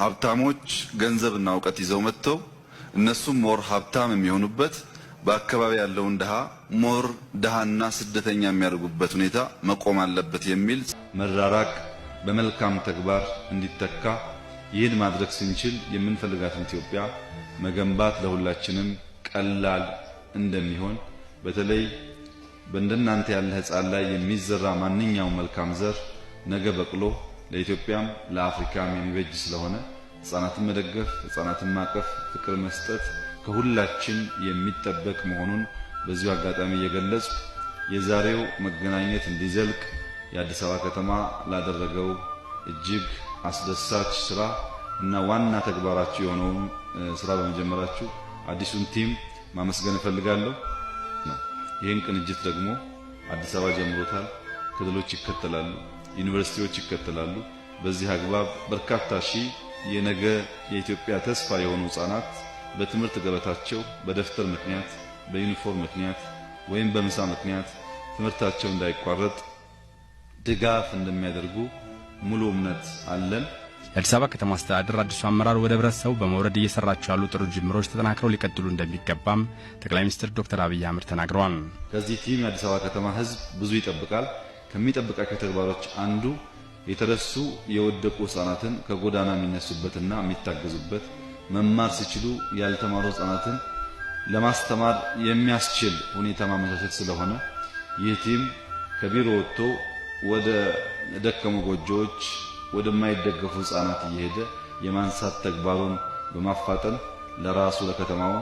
ሀብታሞች ገንዘብና እውቀት ይዘው መጥተው እነሱም ሞር ሀብታም የሚሆኑበት በአካባቢ ያለውን ድሃ ሞር ድሃና ስደተኛ የሚያደርጉበት ሁኔታ መቆም አለበት የሚል መራራቅ በመልካም ተግባር እንዲተካ ይህን ማድረግ ስንችል የምንፈልጋትን ኢትዮጵያ መገንባት ለሁላችንም ቀላል እንደሚሆን በተለይ በእንደናንተ ያለ ሕፃን ላይ የሚዘራ ማንኛውም መልካም ዘር ነገ በቅሎ ለኢትዮጵያም ለአፍሪካም የሚበጅ ስለሆነ ሕፃናትን መደገፍ፣ ሕፃናትን ማቀፍ፣ ፍቅር መስጠት ከሁላችን የሚጠበቅ መሆኑን በዚሁ አጋጣሚ እየገለጽ የዛሬው መገናኘት እንዲዘልቅ የአዲስ አበባ ከተማ ላደረገው እጅግ አስደሳች ስራ እና ዋና ተግባራችሁ የሆነውን ስራ በመጀመራችሁ አዲሱን ቲም ማመስገን እፈልጋለሁ። ይህን ቅንጅት ደግሞ አዲስ አበባ ጀምሮታል። ክልሎች ይከተላሉ፣ ዩኒቨርሲቲዎች ይከተላሉ። በዚህ አግባብ በርካታ ሺህ የነገ የኢትዮጵያ ተስፋ የሆኑ ሕፃናት በትምህርት ገበታቸው በደፍተር ምክንያት፣ በዩኒፎርም ምክንያት ወይም በምሳ ምክንያት ትምህርታቸው እንዳይቋረጥ ድጋፍ እንደሚያደርጉ ሙሉ እምነት አለን። የአዲስ አበባ ከተማ አስተዳደር አዲሱ አመራር ወደ ህብረተሰቡ በመውረድ እየሰራቸው ያሉ ጥሩ ጅምሮች ተጠናክረው ሊቀጥሉ እንደሚገባም ጠቅላይ ሚኒስትር ዶክተር አብይ አህመድ ተናግረዋል። ከዚህ ቲም የአዲስ አበባ ከተማ ህዝብ ብዙ ይጠብቃል። ከሚጠብቃቸው ተግባሮች አንዱ የተረሱ የወደቁ ሕፃናትን ከጎዳና የሚነሱበትና የሚታገዙበት፣ መማር ሲችሉ ያልተማሩ ሕፃናትን ለማስተማር የሚያስችል ሁኔታ ማመቻቸት ስለሆነ ይህ ቲም ከቢሮ ወጥቶ ወደ ደከሙ ጎጆዎች ወደማይደገፉ ሕፃናት እየሄደ የማንሳት ተግባሩን በማፋጠን ለራሱ ለከተማው